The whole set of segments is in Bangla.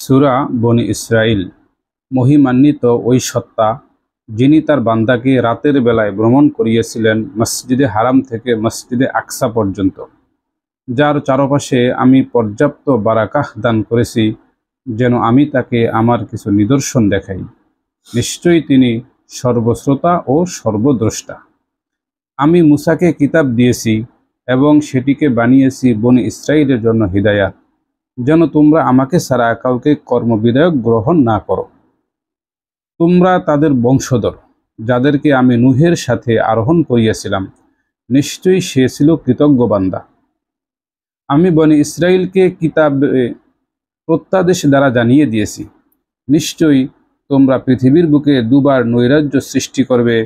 সূরা বনী ইসরাইল। মহিমান্বিত ওই সত্তা যিনি তার বান্দাকে রাতের বেলায় ভ্রমণ করিয়েছিলেন মসজিদে হারাম থেকে মসজিদে আকসা পর্যন্ত, যার চারপাশে আমি পর্যাপ্ত বারাকাহ দান করেছি যেন আমি তাকে আমার কিছু নিদর্শন দেখাই। নিশ্চয়ই তিনি সর্বশ্রোতা ও সর্বদ্রষ্টা। আমি মুসাকে কিতাব দিয়েছি এবং সেটিকে বানিয়েছি বনী ইসরাইলের জন্য হিদায়াত, যেন তোমরা আমাকে ছাড়া কাউকে কর্মবিধায়ক গ্রহণ না করো। তোমরা তাদের বংশধর, যাদেরকে আমি নূহের সাথে আরোহণ করিয়েছিলাম। নিশ্চয়ই সে ছিল কৃতজ্ঞ বান্দা। আমি বনী ইসরাইলকে কিতাবে প্রত্যাদেশ দ্বারা জানিয়ে দিয়েছি, নিশ্চয়ই তোমরা পৃথিবীর বুকে দুবার নৈরাজ্য সৃষ্টি করবে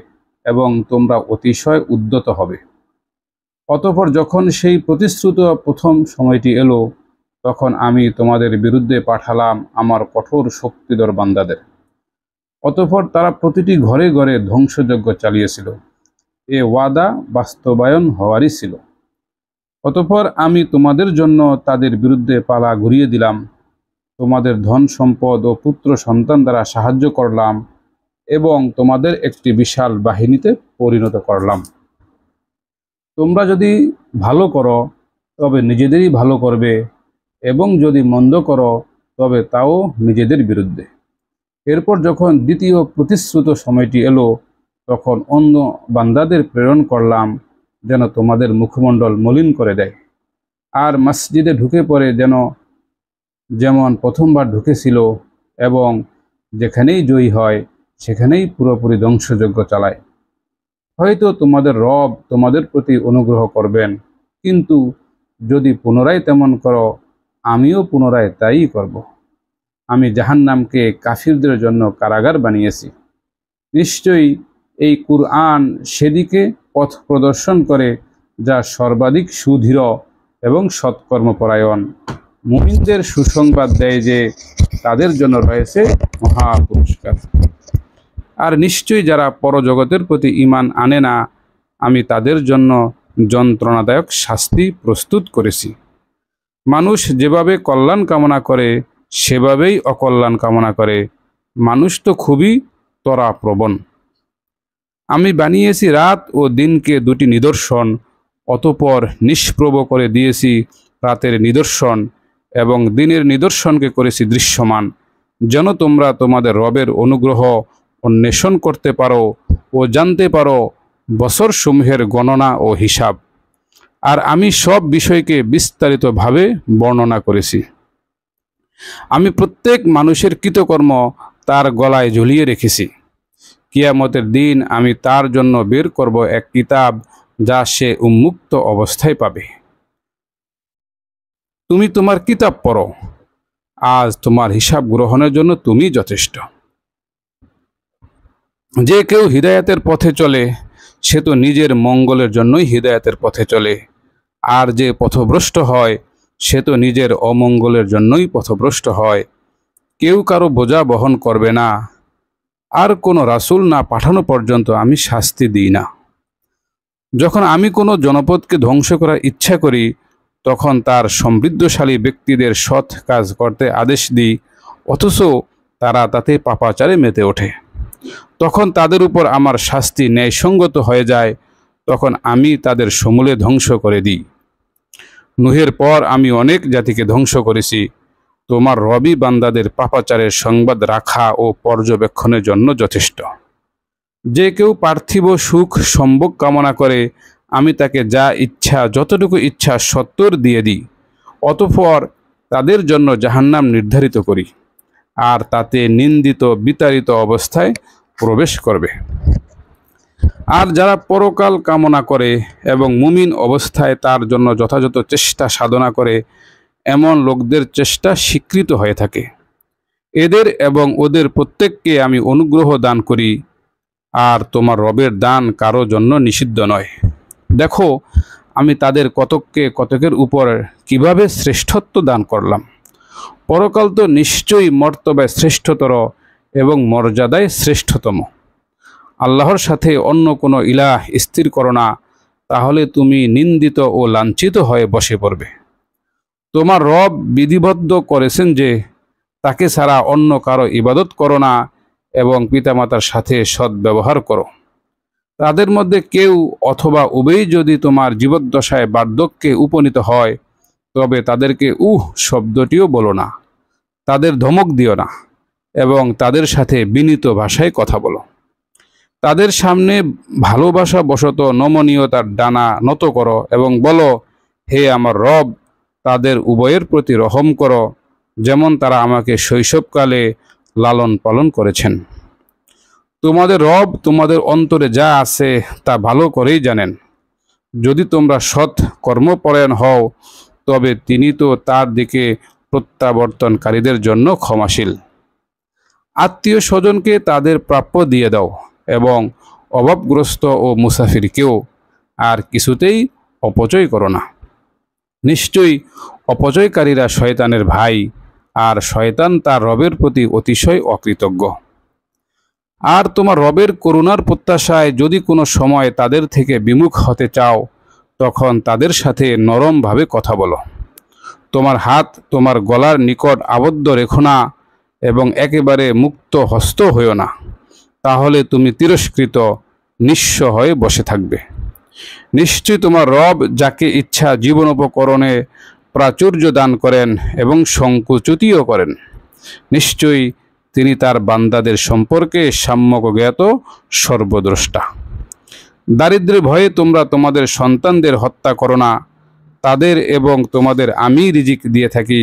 এবং তোমরা অতিশয় উদ্যত হবে। অতঃপর যখন সেই প্রতিশ্রুত প্রথম সময়টি এলো, তখন আমি তোমাদের বিরুদ্ধে পাঠালাম আমার কঠোর শক্তিধর বান্দাদের। অতঃপর তারা প্রতিটি ঘরে ঘরে ধ্বংসযজ্ঞ চালিয়েছিল। এ ওয়াদা বাস্তবায়ন হওয়ারই ছিল। অতঃপর আমি তোমাদের জন্য তাদের বিরুদ্ধে পালা ঘুরিয়ে দিলাম, তোমাদের ধন সম্পদ ও পুত্র সন্তান দ্বারা সাহায্য করলাম এবং তোমাদের একটি বিশাল বাহিনীতে পরিণত করলাম। তোমরা যদি ভালো করো তবে নিজেদেরই ভালো করবে, এবং যদি মন্দ করো তবে তাও নিজেদের বিরুদ্ধে। এরপর যখন দ্বিতীয় প্রতিশ্রুত সময়টি এলো, তখন অন্য বান্দাদের প্রেরণ করলাম যেন তোমাদের মুখমণ্ডল মলিন করে দেয়, আর মসজিদে ঢুকে পড়ে যেমন প্রথমবার ঢুকেছিল, এবং যেখানেই জয়ী হয় সেখানেই পুরোপুরি ধ্বংসযজ্ঞ চালায়। হয়তো তোমাদের রব তোমাদের প্রতি অনুগ্রহ করবেন, কিন্তু যদি পুনরায় তেমন করো আমিও পুনরায় তাই করব। আমি জাহান্নামকে কাফিরদের জন্য কারাগার বানিয়েছি। নিশ্চয়ই এই কুরআন সেদিকে পথ প্রদর্শন করে যা সর্বাধিক সুদৃঢ় এবং সৎকর্মপরায়ণ। মুমিনদের সুসংবাদ দেয় যে তাদের জন্য রয়েছে মহা পুরস্কার। আর নিশ্চয়ই যারা পরজগতের প্রতি ঈমান আনে না, আমি তাদের জন্য যন্ত্রণাদায়ক শাস্তি প্রস্তুত করেছি। মানুষ যেভাবে কল্যাণ কামনা করে সেভাবেই অকল্যাণ কামনা করে। মানুষ তো খুবই ত্বরাপ্রবণ। আমি বানিয়েছি রাত ও দিনকে দুটি নিদর্শন, অতঃপর নিষ্প্রভ করে দিয়েছি রাতের নিদর্শন এবং দিনের নিদর্শনকে করেছি দৃশ্যমান, যেন তোমরা তোমাদের রবের অনুগ্রহ অন্বেষণ করতে পারো ও জানতে পারো বছরসমূহের গণনা ও হিসাব। আর আমি সব বিষয়কে বিস্তারিতভাবে বর্ণনা করেছি। আমি প্রত্যেক মানুষের কৃতকর্ম তার গলায় ঝুলিয়ে রেখেছি। কিয়ামতের দিন আমি তার জন্য বের করব এক কিতাব যা সে উন্মুক্ত অবস্থায় পাবে। তুমি তোমার কিতাব পড়ো, আজ তোমার হিসাব গ্রহণের জন্য তুমি যথেষ্ট। যে কেউ হিদায়াতের পথে চলে সে তো নিজের মঙ্গলের জন্যই হিদায়াতের পথে চলে, আর যে পথভ্রষ্ট হয় সে তো নিজের অমঙ্গলের জন্যই পথভ্রষ্ট হয়। কেউ কারো বোঝা বহন করবে না, আর কোনো রাসূল না পাঠানো পর্যন্ত আমি শাস্তি দিই না। যখন আমি কোনো জনপদকে ধ্বংস করার ইচ্ছা করি, তখন তার সমৃদ্ধশালী ব্যক্তিদের সৎ কাজ করতে আদেশ দিই, অথচ তারা তাতে পাপাচারে মেতে ওঠে। তখন তাদের উপর আমার শাস্তি ন্যায়সঙ্গত হয়ে যায়, তখন আমি তাদের সমূলে ধ্বংস করে দিই। নূহের পর আমি অনেক জাতিকে ধ্বংস করেছি। তোমার রবই বান্দাদের পাপাচারের সংবাদ রাখা ও পর্যবেক্ষণের জন্য যথেষ্ট। যে কেউ পার্থিব সুখ সম্ভোগ কামনা করে আমি তাকে যা ইচ্ছা যতটুকু ইচ্ছা সত্তর দিয়ে দিই, অতঃপর তাদের জন্য জাহান্নাম নির্ধারিত করি, আর তাতে নিন্দিত বিতাড়িত অবস্থায় প্রবেশ করবে। আর যারা পরকাল কামনা করে এবং মুমিন অবস্থায় তার জন্য যথাযথ চেষ্টা সাধনা করে, এমন লোকদের চেষ্টা স্বীকৃত হয়ে থাকে। এদের এবং ওদের প্রত্যেককে আমি অনুগ্রহ দান করি, আর তোমার রবের দান কারো জন্য নিষিদ্ধ নয়। দেখো আমি তাদের কতককে কতকের উপর কিভাবে শ্রেষ্ঠত্ব দান করলাম। পরকাল তো নিশ্চয়ই মর্তবায় শ্রেষ্ঠতর এবং মর্যাদায় শ্রেষ্ঠতম। আল্লাহর সাথে অন্য কোনো ইলাহ স্থির করো না, তাহলে তুমি নিন্দিত ও লাঞ্ছিত হয়ে বসে পড়বে। তোমার রব বিধিবদ্ধ করেছেন যে তাকে ছাড়া অন্য কারো ইবাদত করো না এবং পিতামাতার সাথে সদ্ব্যবহার করো। তাদের মধ্যে কেউ অথবা উভয়ই যদি তোমার জীবদ্দশায় বার্ধক্যে উপনীত হয় তবে তাদেরকে শব্দটিও বলো না, তাদের ধমক দিও না এবং তাদের সাথে বিনীত ভাষায় কথা বলো। তাদের সামনে ভালোবাসা বশত নমনীয়তার ডানা নত করো এবং বলো, হে আমার রব, তাদের উভয়ের প্রতি রহম করো, যেমন তারা আমাকে শৈশবকালে লালন পালন করেছেন। তোমাদের রব তোমাদের অন্তরে যা আছে তা ভালো করেই জানেন। যদি তোমরা সৎ কর্মপরায়ণ হও তবে তিনি তো তার দিকে প্রত্যাবর্তনকারীদের জন্য ক্ষমাশীল। আত্মীয় স্বজনকে তাদের প্রাপ্য দিয়ে দাও এবং অভাবগ্রস্ত ও মুসাফিরকেও আর কিছুতেই অপচয় করো না। নিশ্চয়ই অপচয়কারীরা শয়তানের ভাই, আর শয়তান তার রবের প্রতি অতিশয় অকৃতজ্ঞ। আর তোমার রবের করুণার প্রত্যাশায় যদি কোনো সময় তাদের থেকে বিমুখ হতে চাও তখন তাদের সাথে নরমভাবে কথা বলো। তোমার হাত তোমার গলার নিকট আবদ্ধ রেখো না এবং একেবারে মুক্ত হস্ত হইও না, তাহলে তুমি তিরস্কৃত নিঃস্ব হয়ে বসে থাকবে। নিশ্চয়ই তোমার রব যাকে ইচ্ছা জীবনোপকরণে প্রাচুর্য দান করেন এবং সংকুচিতও করেন। নিশ্চয়ই তিনি তার বান্দাদের সম্পর্কে সম্যক জ্ঞাত, সর্বদ্রষ্টা। দারিদ্র্যের ভয়ে তোমরা তোমাদের সন্তানদের হত্যা করো না, তাদের এবং তোমাদের আমি রিজিক দিয়ে থাকি।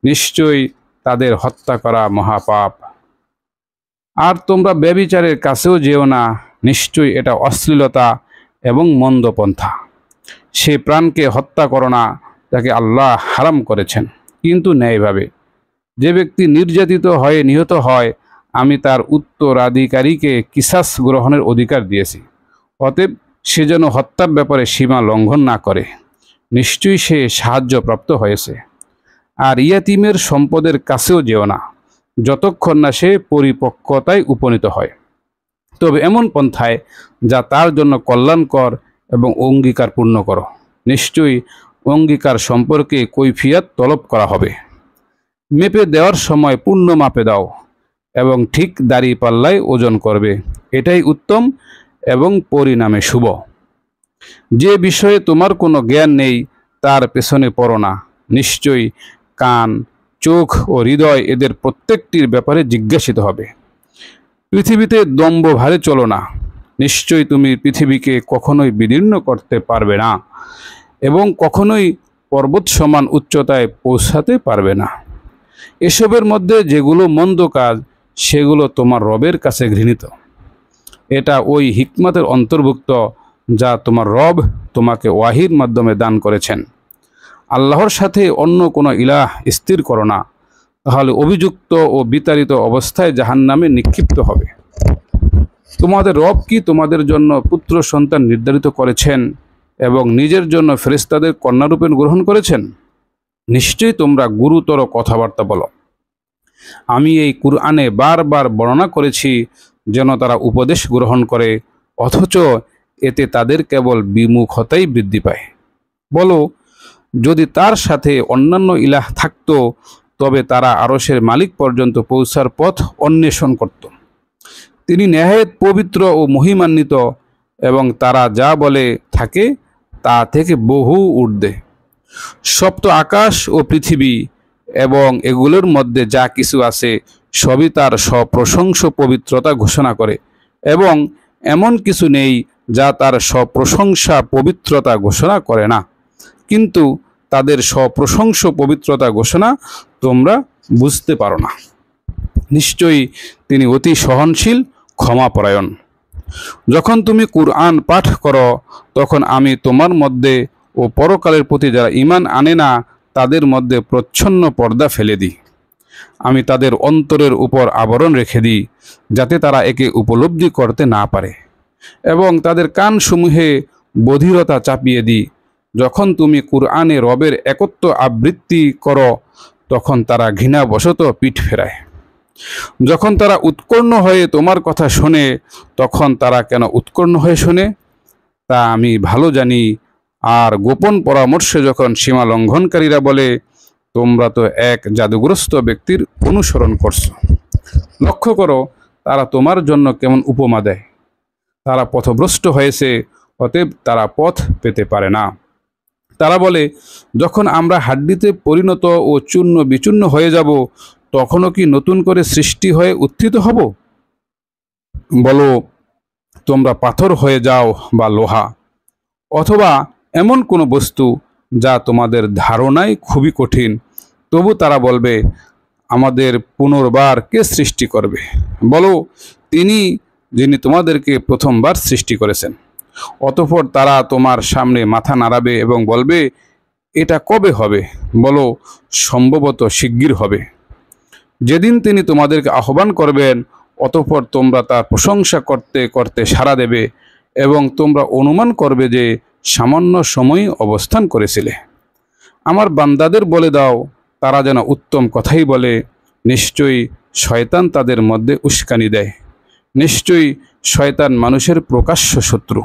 নিশ্চয়ই তাদের হত্যা করা মহাপাপ। আর তোমরা ব্যভিচারের কাছেও যেও না, নিশ্চয়ই এটা অশ্লীলতা এবং মন্দপন্থা। সে প্রাণকে হত্যা করো না যাকে আল্লাহ হারাম করেছেন, কিন্তু ন্যায়ভাবে। যে ব্যক্তি নির্যাতিত হয়ে নিহত হয় আমি তার উত্তরাধিকারীকে কিসাস গ্রহণের অধিকার দিয়েছি, অতএব সে যেন হত্যার ব্যাপারে সীমা লঙ্ঘন না করে। নিশ্চয়ই সে সাহায্যপ্রাপ্ত হয়েছে। আর ইয়াতিমের সম্পদের কাছেও যেও না যতক্ষণ না সে পরিপক্কতায় উপনীত হয়, তবে এমন পন্থায় যা তার জন্য কল্যাণকর এবং অঙ্গীকার পূর্ণ করো। নিশ্চয়ই অঙ্গীকার সম্পর্কে কৈফিয়ত তলব করা হবে। মেপে দেওয়ার সময় পূর্ণ মাপে দাও এবং ঠিক দাড়ি পাল্লায় ওজন করবে, এটাই উত্তম এবং পরিণামে শুভ। যে বিষয়ে তোমার কোনো জ্ঞান নেই তার পেছনে পড়ো না। নিশ্চয়ই কান, চোখ ও হৃদয় এদের প্রত্যেকটির ব্যাপারে জিজ্ঞাসিত হবে। পৃথিবীতে দম্ভভারে চলো না। নিশ্চয়ই তুমি পৃথিবীকে কখনোই বিদীর্ণ করতে পারবে না এবং কখনোই পর্বত সমান উচ্চতায় পৌঁছাতে পারবে না। এসবের মধ্যে যেগুলো মন্দ কাজ সেগুলো তোমার রবের কাছে ঘৃণিত। এটা ওই হিকমতের অন্তর্ভুক্ত যা তোমার রব তোমাকে ওয়াহির মাধ্যমে দান করেছেন। আল্লাহর সাথে অন্য কোনো ইলাহ স্থির করো না, তাহলে অভিযুক্ত ও বিতাড়িত অবস্থায় জাহান্নামে নিক্ষিপ্ত হবে। তোমাদের রব কি তোমাদের জন্য পুত্র সন্তান নির্ধারিত করেছেন এবং নিজের জন্য ফেরেশতাদের কন্যারূপে গ্রহণ করেছেন? নিশ্চয়ই তোমরা গুরুতর কথাবার্তা বলো। আমি এই কুরআনে বারবার বর্ণনা করেছি যেন তারা উপদেশ গ্রহণ করে, অথচ এতে তাদের কেবল বিমুখতাই বৃদ্ধি পায়। বলো, যদি তার সাথে অন্যান্য ইলাহ থাকত তবে তারা আরশের মালিক পর্যন্ত পৌঁছার পথ অন্বেষণ করত। তিনি নেহায়েত পবিত্র ও মহিমান্বিত এবং তারা যা বলে থাকে তা থেকে বহু ঊর্ধ্বে। সপ্ত আকাশ ও পৃথিবী এবং এগুলোর মধ্যে যা কিছু আছে সবই তার সপ্রশংস পবিত্রতা ঘোষণা করে এবং এমন কিছু নেই যা তার সপ্রশংসা পবিত্রতা ঘোষণা করে না, কিন্তু তাদের সপ্রশংস পবিত্রতা ঘোষণা তোমরা বুঝতে পারো না। নিশ্চয়ই তিনি অতি সহনশীল, ক্ষমাপরায়ণ। যখন তুমি কুরআন পাঠ করো তখন আমি তোমার মধ্যে ও পরকালের প্রতি যারা ঈমান আনে না তাদের মধ্যে প্রচ্ছন্ন পর্দা ফেলে দিই। আমি তাদের অন্তরের উপর আবরণ রেখে দিই যাতে তারা একে উপলব্ধি করতে না পারে, এবং তাদের কানসমূহে বধিরতা চাপিয়ে দিই। যখন তুমি কুরআনে রবের একত্ব আবৃত্তি করো তখন তারা ঘৃণাবশত পিঠ ফেরায়। যখন তারা উৎকর্ণ হয়ে তোমার কথা শোনে তখন তারা কেন উৎকর্ণ হয়ে শোনে তা আমি ভালো জানি। আর গোপন পরামর্শে যখন সীমা লঙ্ঘনকারীরা বলে তোমরা তো এক জাদুগ্রস্ত ব্যক্তির অনুসরণ করছো। লক্ষ্য করো তারা তোমার জন্য কেমন উপমা দেয়। তারা পথভ্রষ্ট হয়েছে, অতএব তারা পথ পেতে পারে না। তারা বলে, যখন আমরা হাড্ডিতে পরিণত ও চূর্ণ বিচূর্ণ হয়ে যাব, তখনও কি নতুন করে সৃষ্টি হয়ে উত্থিত হব? বলো, তোমরা পাথর হয়ে যাও বা লোহা, অথবা এমন কোনো বস্তু যা তোমাদের ধারণায় খুবই কঠিন। তবু তারা বলবে, আমাদের পুনর্বার কে সৃষ্টি করবে? বলো, তিনি, যিনি তোমাদেরকে প্রথমবার সৃষ্টি করেছেন। অতঃপর তারা তোমার সামনে মাথা নাড়াবে এবং বলবে, এটা কবে হবে? বলো, সম্ভবত শিগগির হবে। যেদিন তিনি তোমাদেরকে আহ্বান করবেন, অতঃপর তোমরা তার প্রশংসা করতে করতে সাড়া দেবে এবং তোমরা অনুমান করবে যে সামান্য সময় অবস্থান করেছিলে। আমার বান্দাদের বলে দাও, তারা যেন উত্তম কথাই বলে। নিশ্চয়ই শয়তান তাদের মধ্যে উস্কানি দেয়। নিশ্চয়ই শয়তান মানুষের প্রকাশ্য শত্রু।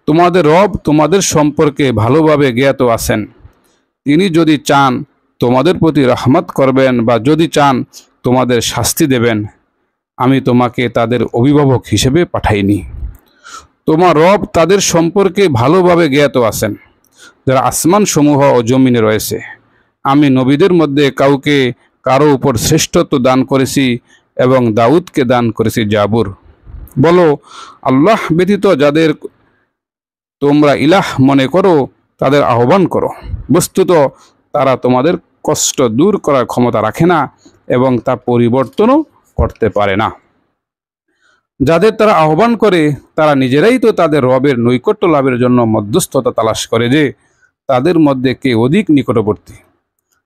তোমাদের রব তোমাদের সম্পর্কে ভালোভাবে জ্ঞাত আছেন। তিনি যদি চান তোমাদের প্রতি রহমত করবেন বা যদি চান তোমাদের শাস্তি দেবেন। আমি তোমাকে তাদের অভিভাবক হিসেবে পাঠাইনি। তোমার রব তাদের সম্পর্কে ভালোভাবে জ্ঞাত আছেন যারা আসমান সমূহ ও জমিনে রয়েছে। আমি নবীদের মধ্যে কাউকে কারো উপর শ্রেষ্ঠত্ব দান করেছি এবং দাউদকে দান করেছি জাবুর। বলো, আল্লাহ ব্যতীত যাদের তোমরা ইলাহ মনে করো তাদের আহ্বান করো। বস্তুত তারা তোমাদের কষ্ট দূর করার ক্ষমতা রাখে না এবং তা পরিবর্তনও করতে পারে না। যাদের তারা আহ্বান করে তারা নিজেরাই তো তাদের রবের নৈকট্য লাভের জন্য মধ্যস্থতা তালাশ করে যে তাদের মধ্যে কে অধিক নিকটবর্তী।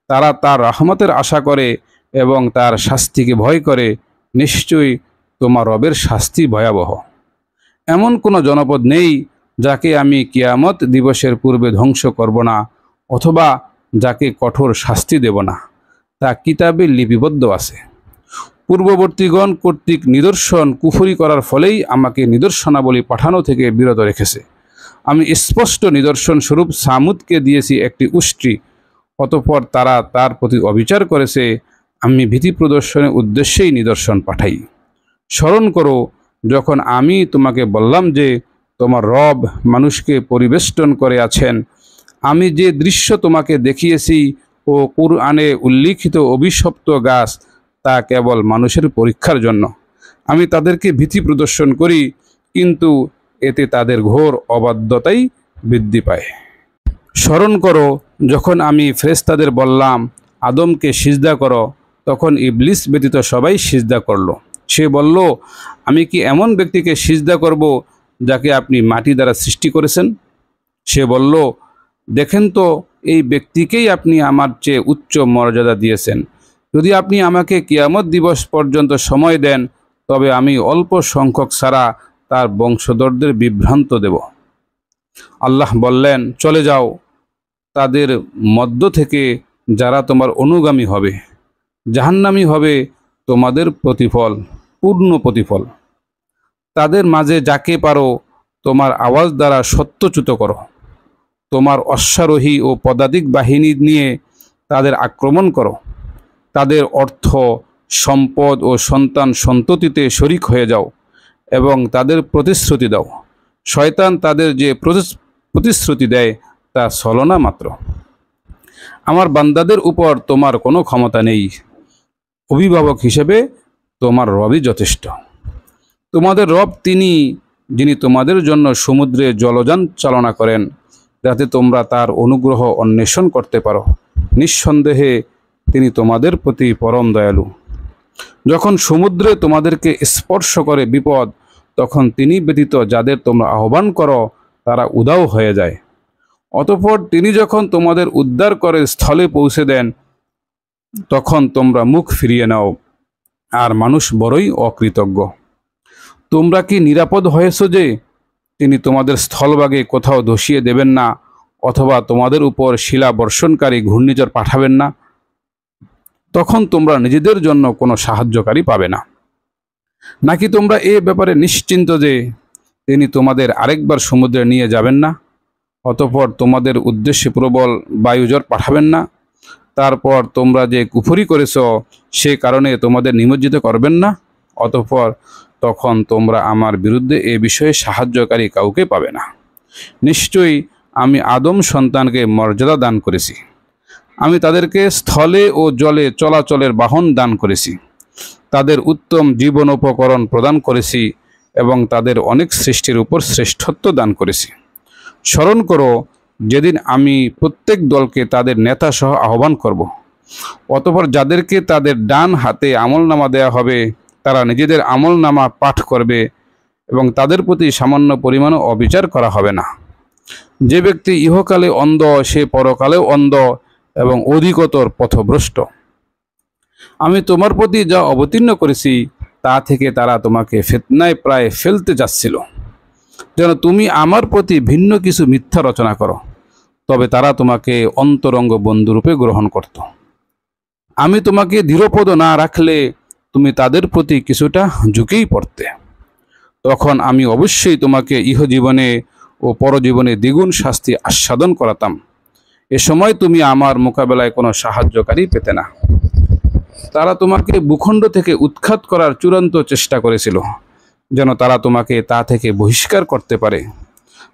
তারা তার রহমতের আশা করে এবং তার শাস্তিকে ভয় করে। নিশ্চয়ই তোমার রবের শাস্তি ভয়াবহ। এমন কোনো জনপদ নেই যাকে আমি কিয়ামত দিবসের পূর্বে ধ্বংস করব না, অথবা যাকে কঠোর শাস্তি দেব না। তা কিতাবে লিপিবদ্ধ আছে। পূর্ববর্তীগণ কর্তৃক নিদর্শন কুফরি করার ফলেই আমাকে নিদর্শনাবলী পাঠানো থেকে বিরত রেখেছে। আমি স্পষ্ট নিদর্শন স্বরূপ সামুদকে দিয়েছি একটি উষ্ট্রি। অতঃপর তারা তার প্রতি অবিচার করেছে। আমি ভীতি প্রদর্শনের উদ্দেশ্যেই নিদর্শন পাঠাই। স্মরণ করো, যখন আমি তোমাকে বললাম যে তোমার রব মানুষকে পরিবেষ্টন করে আছেন। আমি যে দৃশ্য তোমাকে দেখিয়েছি ও কুরআনে উল্লিখিত অভিশপ্ত গাছ, তা কেবল মানুষের পরীক্ষার জন্য। আমি তাদেরকে ভীতি প্রদর্শন করি, কিন্তু এতে তাদের ঘোর অবাধ্যতাই বৃদ্ধি পায়। স্মরণ করো, যখন আমি ফেরেশতাদের বললাম আদমকে সিজদা করো, তখন ইবলিস ব্যতীত সবাই সিজদা করল। সে বলল, আমি কি এমন ব্যক্তিকে সিজদা করব যাকে আপনি মাটি দ্বারা সৃষ্টি করেছেন? সে বলল, দেখেন তো, এই ব্যক্তিকেই আপনি আমার চেয়ে উচ্চ মর্যাদা দিয়েছেন। যদি আপনি আমাকে কিয়ামত দিবস পর্যন্ত সময় দেন, তবে আমি অল্প সংখ্যক ছাড়া তার বংশধরদের বিভ্রান্ত দেব। আল্লাহ বললেন, চলে যাও তাদের মধ্য থেকে যারা তোমার অনুগামী হবে। জাহান্নামী হবে তোমাদের প্রতিফল, পূর্ণ প্রতিফল। তাদের মাঝে যাকে পারো তোমার আওয়াজ দ্বারা সত্যচ্যুত করো। তোমার অশ্বারোহী ও পদাতিক বাহিনী নিয়ে তাদের আক্রমণ করো। তাদের অর্থ, সম্পদ ও সন্তান সন্ততিতে শরিক হয়ে যাও এবং তাদের প্রতিশ্রুতি দাও। শয়তান তাদের যে প্রতিশ্রুতি দেয় তা ছলনা মাত্র। আমার বান্দাদের উপর তোমার কোনো ক্ষমতা নেই। অভিভাবক হিসেবে তোমার রবই যথেষ্ট। তোমাদের রব তিনি, যিনি তোমাদের জন্য সমুদ্রে জলযান চালনা করেন, যাতে তোমরা তার অনুগ্রহ অন্বেষণ করতে পারো। নিঃসন্দেহে তিনি তোমাদের প্রতি পরম দয়ালু। যখন সমুদ্রে তোমাদেরকে স্পর্শ করে বিপদ, তখন তিনি ব্যতীত যাদের তোমরা আহ্বান করো তারা উধাও হয়ে যায়। অতঃপর তিনি যখন তোমাদের উদ্ধার করে স্থলে পৌঁছে দেন, তখন তোমরা মুখ ফিরিয়ে নাও, আর মানুষ বড়ই অকৃতজ্ঞ। তোমরা কি নিরাপদ হয়েছ যে তিনি তোমাদের স্থলভাগে কোথাও ধসিয়ে দেবেন না, অথবা তোমাদের উপর শিলা বর্ষণকারী ঘূর্ণিঝড় পাঠাবেন না? তখন তোমরা নিজেদের জন্য কোনো সাহায্যকারী পাবে না। নাকি তোমরা এ ব্যাপারে নিশ্চিন্ত যে তিনি তোমাদের আরেকবার সমুদ্রে নিয়ে যাবেন না, অতঃপর তোমাদের উদ্দেশ্যে প্রবল বায়ুঝড় পাঠাবেন না? তারপর তোমরা যে কুফরি করেছ সে কারণে তোমাদের নিমজ্জিত করবেন না? অতঃপর তখন তোমরা আমার বিরুদ্ধে এ বিষয়ে সাহায্যকারী কাউকে পাবে না। নিশ্চয়ই আমি আদম সন্তানকে মর্যাদা দান করেছি। আমি তাদেরকে স্থলে ও জলে চলাচলের বাহন দান করেছি, তাদের উত্তম জীবনোপকরণ প্রদান করেছি এবং তাদের অনেক সৃষ্টির উপর শ্রেষ্ঠত্ব দান করেছি। স্মরণ করো যেদিন আমি প্রত্যেক দলকে তাদের নেতা সহ আহ্বান করব। অতঃপর যাদেরকে তাদের ডান হাতে আমলনামা দেয়া হবে তারা নিজেদের আমলনামা পাঠ করবে এবং তাদের প্রতি সামান্য পরিমাণও অবিচার করা হবে না। যে ব্যক্তি ইহকালে অন্ধ সে পরকালেও অন্ধ এবং অধিকতর পথভ্রষ্ট। আমি তোমার প্রতি যা অবতীর্ণ করেছি তা থেকে তারা তোমাকে ফিতনায় প্রায় ফেলতে যাচ্ছিল, যেন তুমি আমার প্রতি ভিন্ন কিছু মিথ্যা রচনা করো, তবে তারা তোমাকে অন্তরঙ্গ বন্ধুরূপে গ্রহণ করত। আমি তোমাকে দৃঢ়পদ না রাখলে তুমি তাদের প্রতি কিছুটা ঝুঁকেই পড়তে। তখন আমি অবশ্যই তোমাকে ইহজীবনে ও পরজীবনে দ্বিগুণ শাস্তি আস্বাদন করাতাম। এ সময় তুমি আমার মোকাবেলায় কোনো সাহায্যকারী পেতে না। তারা তোমাকে ভূখণ্ড থেকে উৎখাত করার চূড়ান্ত চেষ্টা করেছিল, যেন তারা তোমাকে তা থেকে বহিষ্কার করতে পারে।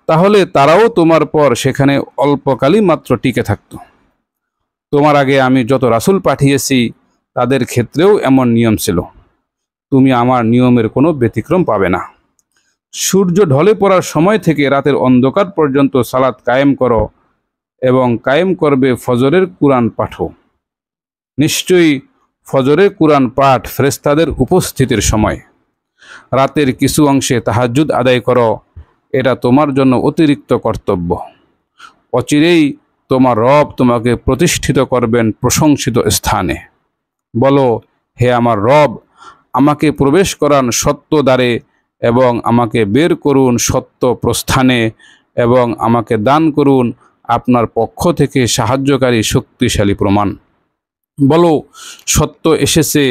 তাহলে তারাও তোমার পর সেখানে অল্পকালই মাত্র টিকে থাকত। তোমার আগে আমি যত রাসূল পাঠিয়েছি তাদের ক্ষেত্রেও এমন নিয়ম ছিল। তুমি আমার নিয়মের কোনো ব্যতিক্রম পাবে না। সূর্য ঢলে পড়ার সময় থেকে রাতের অন্ধকার পর্যন্ত সালাত কায়েম করো এবং কায়েম করবে ফজরের কুরআন পাঠও। নিশ্চয়ই ফজরের কুরআন পাঠ ফেরেশতাদের উপস্থিতির সময়। রাতের কিছু অংশে তাহাজ্জুদ আদায় করো, এটা তোমার জন্য অতিরিক্ত কর্তব্য। অচিরেই তোমার রব তোমাকে প্রতিষ্ঠিত করবেন প্রশংসিত স্থানে। বলো, হে আমার রব, আমাকে প্রবেশ করান সত্য দ্বারে এবং আমাকে বের করুন সত্য প্রস্থানে এবং আমাকে দান করুন আপনার পক্ষ থেকে সাহায্যকারী শক্তিশালী প্রমাণ। বলো, সত্য এসেছে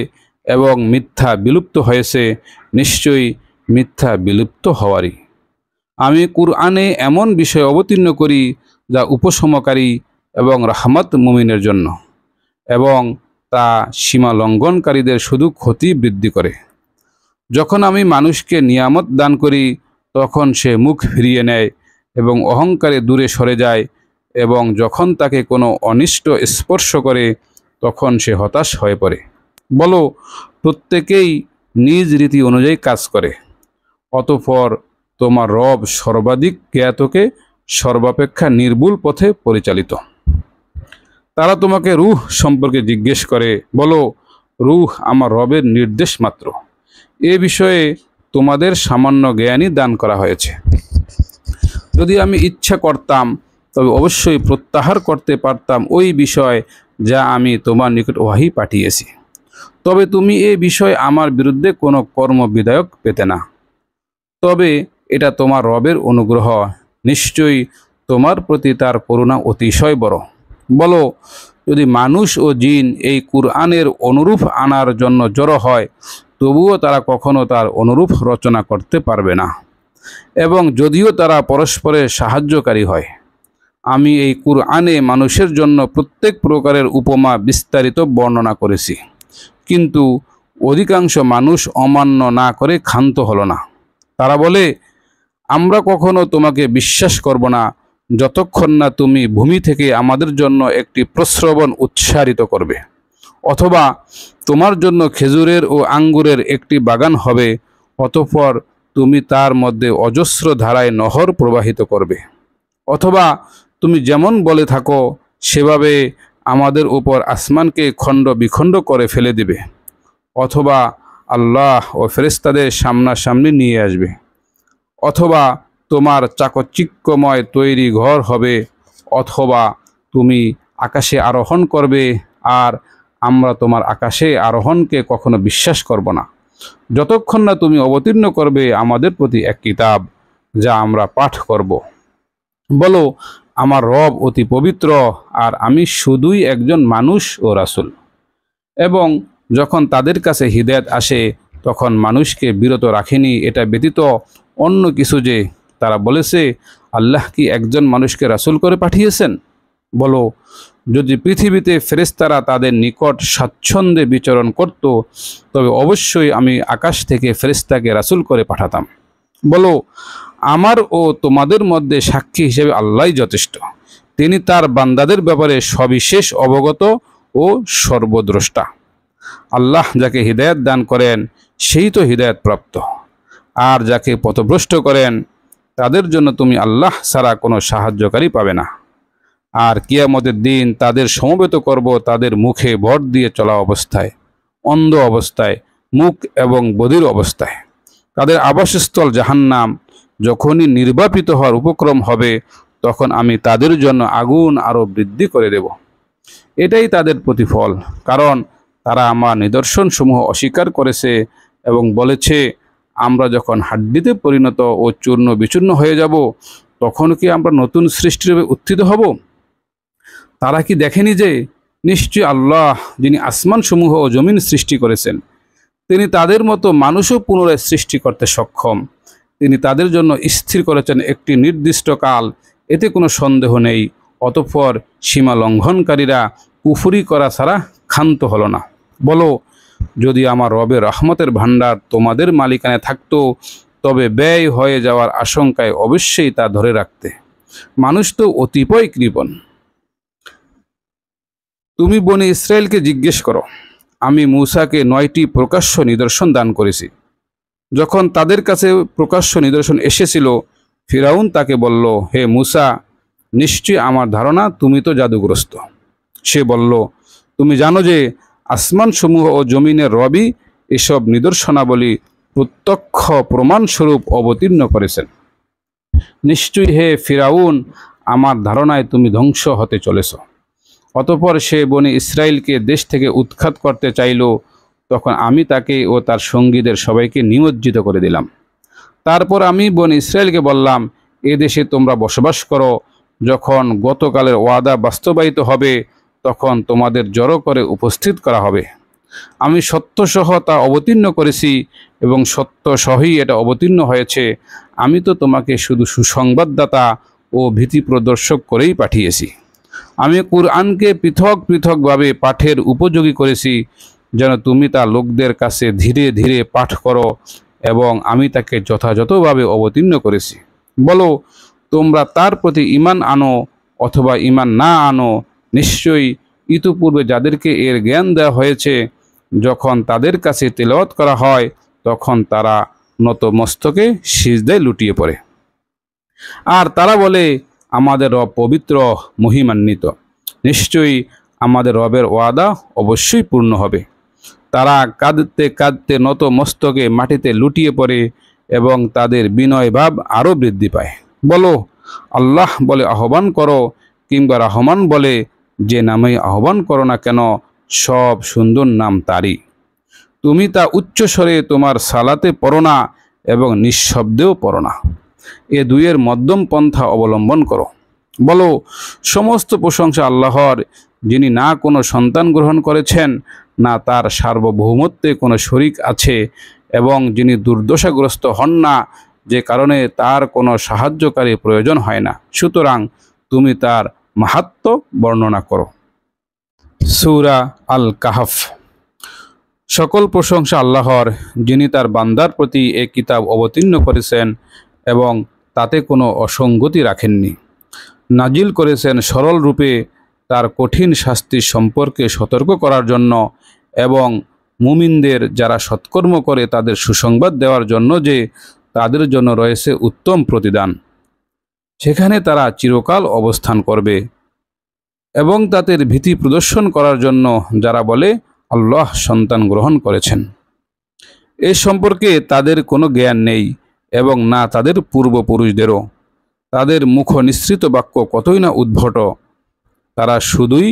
এবং মিথ্যা বিলুপ্ত হয়েছে, নিশ্চয়ই মিথ্যা বিলুপ্ত হওয়ারই। আমি কুরআনে এমন বিষয় অবতীর্ণ করি যা উপশমকারী এবং রাহমাত মুমিনের জন্য, এবং তা সীমা লঙ্ঘনকারীদের শুধু ক্ষতি বৃদ্ধি করে। যখন আমি মানুষকে নিয়ামত দান করি তখন সে মুখ ফিরিয়ে নেয় এবং অহংকারে দূরে সরে যায়, এবং যখন তাকে কোনো অনিষ্ট স্পর্শ করে তখন সে হতাশ হয়ে পড়ে। বলো, প্রত্যেকেই নিজ রীতি অনুযায়ী কাজ করে, অতঃপর তোমার রব সর্বাধিক জ্ঞাতকে সর্বাপেক্ষা নির্ভুল পথে পরিচালিত। তারা তোমাকে রূহ সম্পর্কে জিজ্ঞেস করে। বলো, রূহ আমার রবের নির্দেশ মাত্র। এ বিষয়ে তোমাদের সামান্য জ্ঞানই দান করা হয়েছে। যদি আমি ইচ্ছা করতাম তবে অবশ্যই প্রত্যাহার করতে পারতাম ওই বিষয় যা আমি তোমার নিকট ওয়াহী পাঠিয়েছি, তবে তুমি এ বিষয়ে আমার বিরুদ্ধে কোনো কর্মবিধায়ক পেতে না। তবে এটা তোমার রবের অনুগ্রহ, নিশ্চয়ই তোমার প্রতি তার করুণা অতিশয় বড়। বলো, যদি মানুষ ও জিন এই কুরআনের অনুরূপ আনার জন্য জড়ো হয় তবুও তারা কখনো তার অনুরূপ রচনা করতে পারবে না, এবং যদিও তারা পরস্পরের সাহায্যকারী হয়। আমি এই কুরআনে মানুষের জন্য প্রত্যেক প্রকারের উপমা বিস্তারিত বর্ণনা করেছি, কিন্তু অধিকাংশ মানুষ অমান্য না করে ক্ষান্ত হলো না। তারা বলে, আমরা কখনো তোমাকে বিশ্বাস করব না যতক্ষণ না তুমি ভূমি থেকে আমাদের জন্য একটি প্রস্রবণ উৎসারিত করবে, অথবা তোমার জন্য খেজুরের ও আঙ্গুরের একটি বাগান হবে, অতঃপর তুমি তার মধ্যে অজস্র ধারায় নহর প্রবাহিত করবে, অথবা তুমি যেমন বলে থাকো সেভাবে আমাদের উপর আসমানকে খণ্ড বিখণ্ড করে ফেলে দিবে, অথবা আল্লাহ ও ফেরেশতাদের সামনাসামনি নিয়ে আসবে, অথবা তোমার চাকচিক্যময় তৈরি ঘর হবে, অথবা তুমি আকাশে আরোহণ করবে, আর আমরা তোমার আকাশে আরোহণকে কখনো বিশ্বাস করব না যতক্ষণ না তুমি অবতীর্ণ করবে আমাদের প্রতি এক কিতাব যা আমরা পাঠ করব। বলো, আমার রব অতি পবিত্র, আর আমি শুধুই একজন মানুষ ও রাসূল। এবং যখন তাদের কাছে হিদায়াত আসে তখন মানুষকে বিরত রাখেনি এটা ব্যতীত অন্য কিছু যে তারা বলেছে, আল্লাহ কি একজন মানুষকে রাসূল করে পাঠিয়েছেন? বলো, যদি পৃথিবীতে ফেরেশতারা তাদের নিকট স্বাচ্ছন্দ্যে বিচরণ করত, তবে অবশ্যই আমি আকাশ থেকে ফেরেশতাকে রাসূল করে পাঠাতাম। বলো, আমার ও তোমাদের মধ্যে সাক্ষী হিসেবে আল্লাহই যথেষ্ট। তিনি তার বান্দাদের ব্যাপারে সবিশেষ অবগত ও সর্বদ্রষ্টা। আল্লাহ যাকে হিদায়াত দান করেন সেই তো হিদায়াত প্রাপ্ত, আর যাকে পথভ্রষ্ট করেন তাদের জন্য তুমি আল্লাহ ছাড়া কোনো সাহায্যকারী পাবে না। আর কিয়ামতের দিন তাদের সমবেত করব তাদের মুখে ভর দিয়ে চলা অবস্থায়, অন্ধ অবস্থায়, মুখ এবং বধির অবস্থায়। তাদের আবাসস্থল জাহান্নাম। যখনই নির্বাপিত হওয়ার উপক্রম হবে, তখন আমি তাদের জন্য আগুন আরও বৃদ্ধি করে দেব। এটাই তাদের প্রতিফল, কারণ তারা আমার নিদর্শনসমূহ অস্বীকার করেছে এবং বলেছে, আমরা যখন হাড্ডিতে পরিণত ও চূর্ণ বিচূর্ণ হয়ে যাব, তখন কি আমরা নতুন সৃষ্টিরূপে উত্থিত হব? তারা কি দেখেনি যে নিশ্চয়ই আল্লাহ, যিনি আসমানসমূহ ও জমিন সৃষ্টি করেছেন, তিনি তাদের মতো মানুষও পুনরায় সৃষ্টি করতে সক্ষম। তিনি তাদের জন্য স্থির করেছেন একটি নির্দিষ্ট কাল, এতে কোনো সন্দেহ নেই। অতঃপর সীমা লঙ্ঘনকারীরা কুফরি করা ছাড়া ক্ষান্ত হলো না। বলো, যদি আমার রবের রহমতের ভাণ্ডার তোমাদের মালিকানায় থাকতো, তবে ব্যয় হয়ে যাওয়ার আশঙ্কায় অবশ্যই তা ধরে রাখতে। মানুষ তো অতিপয় কৃপণ। তুমি বনি ইসরায়েলকে জিজ্ঞেস করো, আমি মূসাকে 9টি প্রকাশ্য নিদর্শন দান করেছি। যখন তাদের কাছে প্রকাশ্য নিদর্শন এসেছিল, ফিরাউন তাকে বলল, হে মূসা, নিশ্চয়ই আমার ধারণা তুমি তো জাদুগ্রস্ত। সে বলল, তুমি জানো যে আসমানসমূহ ও জমিনের রবই এসব নিদর্শনাবলী প্রত্যক্ষ প্রমাণস্বরূপ অবতীর্ণ করেছেন। নিশ্চয়ই হে ফিরাউন, আমার ধারণায় তুমি ধ্বংস হতে চলেছ। অতঃপর সে বনি ইসরায়েলকে দেশ থেকে উৎখাত করতে চাইল। তখন আমি তাকে ও তার সঙ্গীদের সবাইকে নিমজ্জিত করে দিলাম। তারপর আমি বনি ইসরায়েলকে বললাম, এ দেশে তোমরা বসবাস করো। যখন গতকালের ওয়াদা বাস্তবায়িত হবে, তখন তোমাদের জড়ো করে উপস্থিত করা হবে। আমি সত্যসহ তা অবতীর্ণ করেছি এবং সত্যসহই এটা অবতীর্ণ হয়েছে। আমি তো তোমাকে শুধু সুসংবাদদাতা ও ভীতি প্রদর্শক করেই পাঠিয়েছি। আমি কুরআনকে পৃথক পৃথকভাবে পাঠের উপযোগী করেছি, যেন তুমি তা লোকদের কাছে ধীরে ধীরে পাঠ করো, এবং আমি তাকে যথাযথভাবে অবতীর্ণ করেছি। বলো, তোমরা তার প্রতি ঈমান আনো অথবা ঈমান না আনো, নিশ্চয়ই ইতিপূর্বে যাদেরকে এর জ্ঞান দেওয়া হয়েছে, যখন তাদের কাছে তেলাওয়াত করা হয়, তখন তারা নত মস্তকে সিজদায় লুটিয়ে পড়ে। আর তারা বলে, আমাদের রব পবিত্র, মহিমান্বিত। নিশ্চয়ই আমাদের রবের ওয়াদা অবশ্যই পূর্ণ হবে। তারা কাঁদতে কাঁদতে নত মস্তকে মাটিতে লুটিয়ে পড়ে এবং তাদের বিনয় ভাব আরও বৃদ্ধি পায়। বলো, আল্লাহ বলে আহ্বান করো, কিংবা রহমান বলে যে নামে আহ্বান করো না কেন, সব সুন্দর নাম তারই। তুমি তা উচ্চস্বরে তোমার সালাতে পড়ো না এবং নিঃশব্দেও পড়ো না। এ দুইয়ের মধ্যম পন্থা অবলম্বন করো। বলো, সমস্ত প্রশংসা আল্লাহর, যিনি না কোনো সন্তান গ্রহণ করেছেন, না তার সার্বভৌমত্বে কোনো শরিক আছে, এবং যিনি দুর্দশাগ্রস্ত হন না, যে কারণে তার কোনো সাহায্যকারী প্রয়োজন হয় না। সুতরাং তুমি তার মাহাত্ম্য বর্ণনা করো। সূরা আল কাহফ। সকল প্রশংসা আল্লাহর, যিনি তার বান্দার প্রতি এ কিতাব অবতীর্ণ করেছেন এবং তাতে কোনো অসঙ্গতি রাখেননি। নাজিল করেছেন সরল রূপে তার কঠিন শাস্তি সম্পর্কে সতর্ক করার জন্য, এবং মুমিনদের যারা সৎকর্ম করে তাদের সুসংবাদ দেওয়ার জন্য যে তাদের জন্য রয়েছে উত্তম প্রতিদান, সেখানে তারা চিরকাল অবস্থান করবে, এবং তাদের ভীতি প্রদর্শন করার জন্য যারা বলে আল্লাহ সন্তান গ্রহণ করেছেন। এ সম্পর্কে তাদের কোনো জ্ঞান নেই এবং না তাদের পূর্বপুরুষদেরও। তাদের মুখ নিঃসৃত বাক্য কতই না উদ্ভট, তারা শুধুই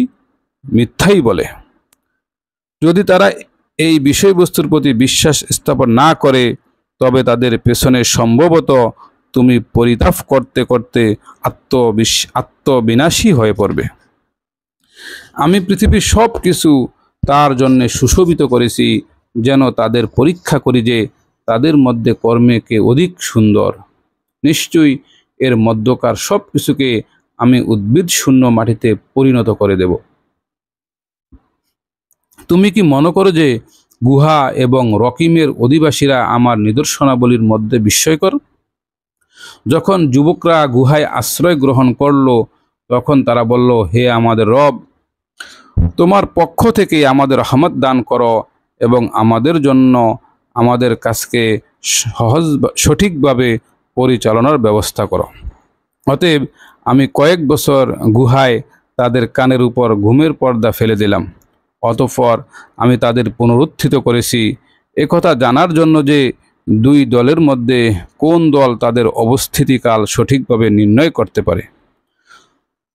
মিথ্যাই বলে। যদি তারা এই বিষয়বস্তুর প্রতি বিশ্বাস স্থাপন না করে, তবে তাদের পেছনে সম্ভবত তুমি পরিতাপ করতে করতে আত্মবিনাশী হয়ে পড়বে। আমি পৃথিবীর সব কিছু তার জন্যে সুশোভিত করেছি, যেন তাদের পরীক্ষা করি যে তাদের মধ্যে কর্মে কে অধিক সুন্দর। নিশ্চয়ই এর মধ্যকার সব কিছুকে আমি উদ্ভিদ শূন্য মাটিতে পরিণত করে দেব। তুমি কি মনে করো যে গুহা এবং রকিমের অধিবাসীরা আমার নিদর্শনাবলীর মধ্যে বিস্ময়কর? যখন যুবকরা গুহায় আশ্রয় গ্রহণ করল, তখন তারা বলল, হে আমাদের রব, তোমার পক্ষ থেকে আমাদের রহমত দান করো এবং আমাদের জন্য আমাদের কাজকে সঠিকভাবে পরিচালনার ব্যবস্থা করো। অতএব আমি কয়েক বছর গুহায় তাদের কানের উপর ঘুমের পর্দা ফেলে দিলাম। অতঃপর আমি তাদের পুনরুত্থিত করেছি, একথা জানার জন্য যে দুই দলের মধ্যে কোন দল তাদের অবস্থিতিকাল সঠিকভাবে নির্ণয় করতে পারে।